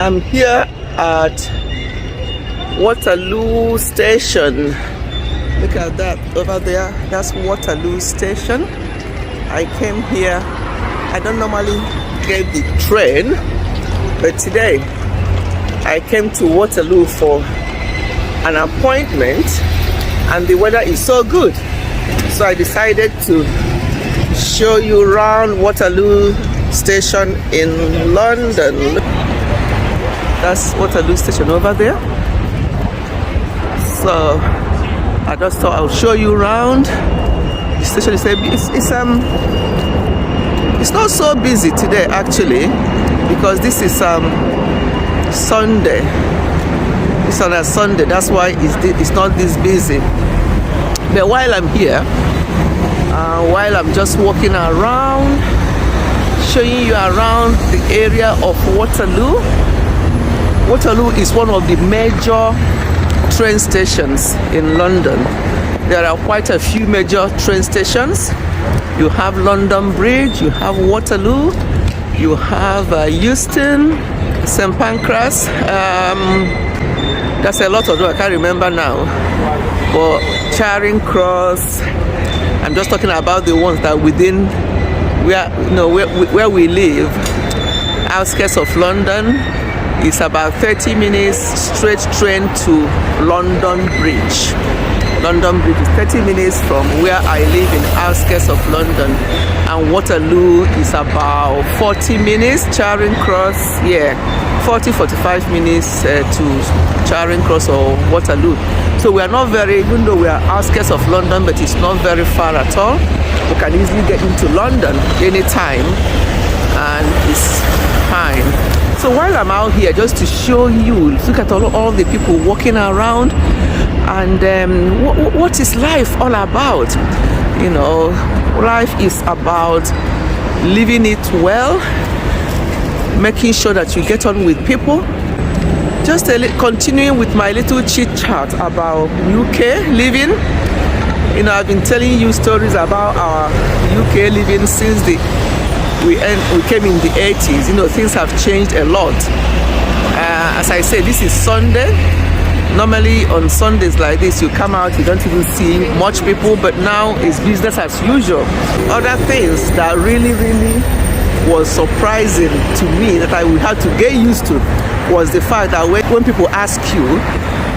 I'm here at Waterloo Station. Look at that over there. That's Waterloo Station. I came here. I don't normally get the train, but today I came to Waterloo for an appointment, and the weather is so good. So I decided to show you around Waterloo Station in London. That's Waterloo Station over there. So I just thought I'll show you around. The station is it's not so busy today actually, because this is Sunday. It's on a Sunday. That's why it's not this busy. But while I'm here, while I'm just walking around, showing you around the area of Waterloo. Waterloo is one of the major train stations in London. There are quite a few major train stations. You have London Bridge, you have Waterloo, you have Euston, St. Pancras. That's a lot of them, I can't remember now. But Charing Cross, I'm just talking about the ones that within where we live, outskirts of London. It's about 30 minutes straight train to London Bridge. London Bridge is 30 minutes from where I live in outskirts of London, and Waterloo is about 40 minutes. Charing Cross, 40-45 minutes to Charing Cross or Waterloo. So we are not very, even though we are outskirts of London, but it's not very far at all. We can easily get into London anytime, and it's fine. So while I'm out here, just to show you, look at all the people walking around, and what is life all about? You know, life is about living it well, making sure that you get on with people. Just continuing with my little chit chat about UK living. You know, I've been telling you stories about our UK living since we came in the 80s. You know, things have changed a lot. As I say, this is Sunday. Normally on Sundays like this, you come out, you don't even see much people, but now it's business as usual. Other things that really was surprising to me that I would have to get used to was the fact that when people ask you,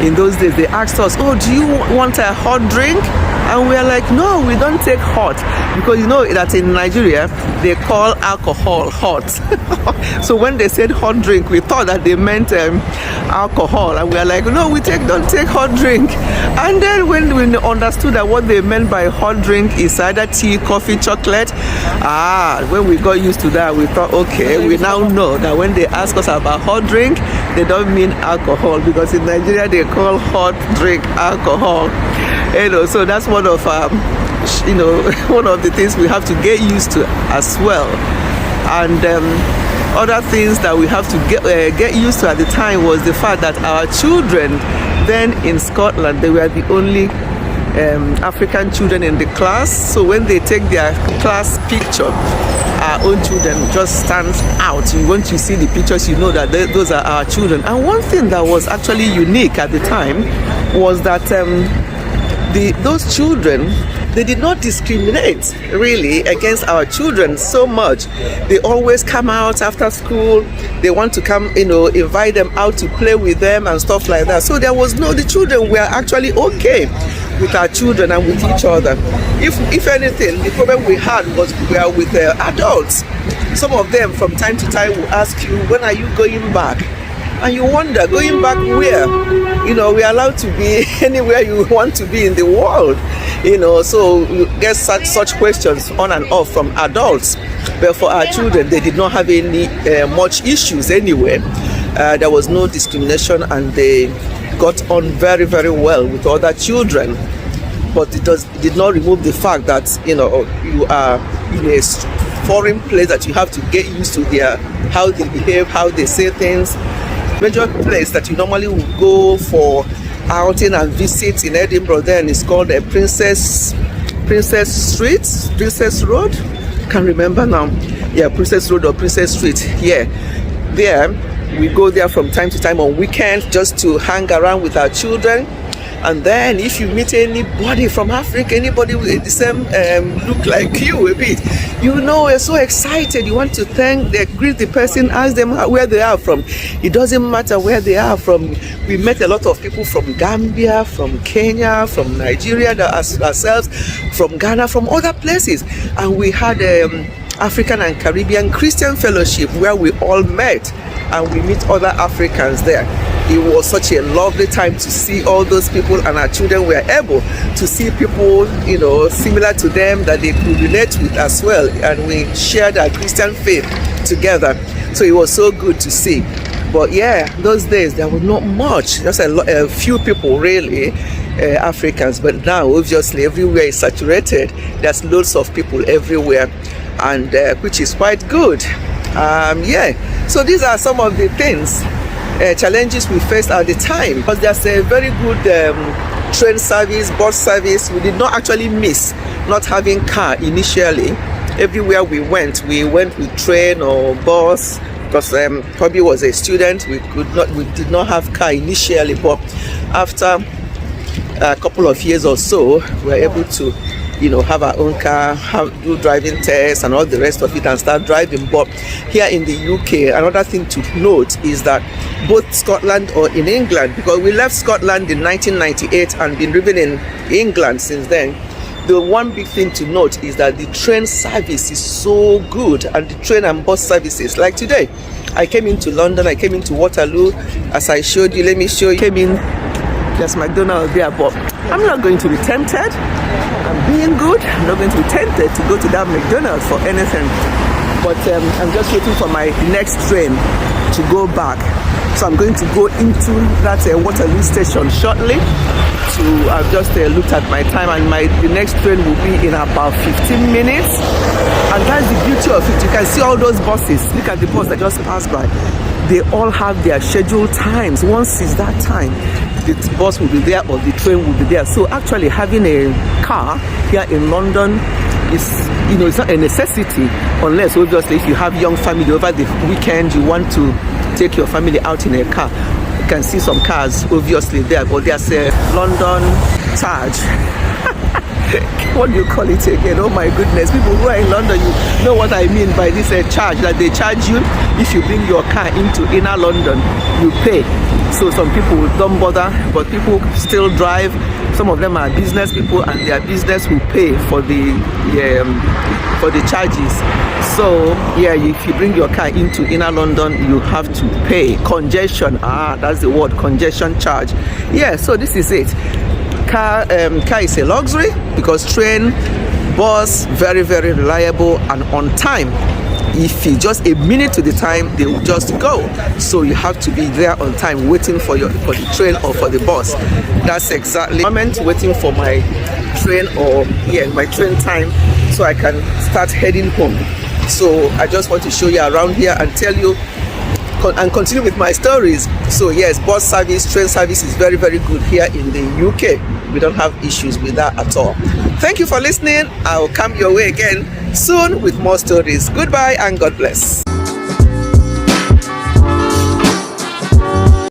in those days they asked us, oh, do you want a hot drink? And we're like, no, we don't take hot, because you know that in Nigeria they call alcohol hot. So when they said hot drink, we thought that they meant alcohol, and we're like, no, we don't take hot drink. And then when we understood that what they meant by hot drink is either tea, coffee, chocolate, when we got used to that, we thought, okay, we now know that when they ask us about hot drink, they don't mean alcohol, because in Nigeria they call hot drink alcohol. You know, so that's one of one of the things we have to get used to as well. And other things that we have to get used to at the time was the fact that our children then in Scotland, they were the only African children in the class. So when they take their class picture, our own children just stands out. Once you see the pictures, you know that those are our children. And one thing that was actually unique at the time was that those children, they did not discriminate really against our children so much. They always come out after school. They want to come, invite them out to play with them and stuff like that. So the children were actually okay with our children and with each other. If anything, the problem we had was we are with the adults. Some of them from time to time will ask you, when are you going back? And you wonder, going back where? We're allowed to be anywhere you want to be in the world. So you get such questions on and off from adults. But for our children, they did not have any much issues anyway. There was no discrimination, and they got on very, very well with other children. But it did not remove the fact that, you are in a foreign place, that you have to get used to how they behave, how they say things. Major place that you normally would go for outing and visit in Edinburgh then is called Princess Road. Can't remember now. Yeah, Princess Road or Princess Street. Yeah, there We go there from time to time on weekends just to hang around with our children. And then if you meet anybody from Africa, anybody with the same look like you a bit, you know, you're so excited. You want to greet the person, ask them where they are from. It doesn't matter where they are from. We met a lot of people from Gambia, from Kenya, from Nigeria, ourselves, from Ghana, from other places. And we had African and Caribbean Christian Fellowship where we all met, and we meet other Africans there. It was such a lovely time to see all those people, and our children were able to see people, you know, similar to them that they could relate with as well, and we shared our Christian faith together. So it was so good to see. But yeah, those days there was not much, just a few people really, Africans. But now obviously everywhere is saturated. There's loads of people everywhere, and which is quite good. Yeah, so these are some of the things, challenges we faced at the time, because there's a very good train service, bus service. We did not actually miss not having car initially. Everywhere we went with train or bus, because probably was a student. We did not have car initially, but after a couple of years or so, we were able to, you know, have our own car, do driving tests and all the rest of it, and start driving. But here in the UK, another thing to note is that both Scotland or in England, because we left Scotland in 1998 and been living in England since then, the one big thing to note is that the train service is so good, and the train and bus services. Like today, I came into London, I came into Waterloo, as I showed you. Let me show you. Came in, there's McDonald's there, but I'm not going to be tempted. I'm being good. I'm not going to be tempted to go to that McDonald's for anything. But I'm just waiting for my next train to go back. So I'm going to go into that Waterloo Station shortly. I've just looked at my time, and the next train will be in about 15 minutes. And that's the beauty of it. You can see all those buses. Look at the bus that just passed by. They all have their scheduled times. Once it's that time, the bus will be there or the train will be there. So actually having a car here in London is, you know, it's not a necessity, unless obviously if you have young family over the weekend, you want to take your family out in a car. You can see some cars obviously there, but there's a London charge. What do you call it again? Oh my goodness, people who are in London, you know what I mean by this charge, that they charge you if you bring your car into inner London, you pay. So some people don't bother, but people still drive. Some of them are business people, and their business will pay for the charges. So yeah, if you bring your car into inner London, you have to pay congestion. That's the word, congestion charge. Yeah, so this is it. Car is a luxury, because train, bus, very, very reliable and on time. If it's just a minute to the time, they will just go. So you have to be there on time, waiting for the train or for the bus. That's exactly the moment, waiting for my train, or my train time, so I can start heading home. So I just want to show you around here and tell you and continue with my stories. So yes, bus service, train service is very, very good here in the UK. We don't have issues with that at all. Thank you for listening. I'll come your way again soon with more stories. Goodbye and God bless.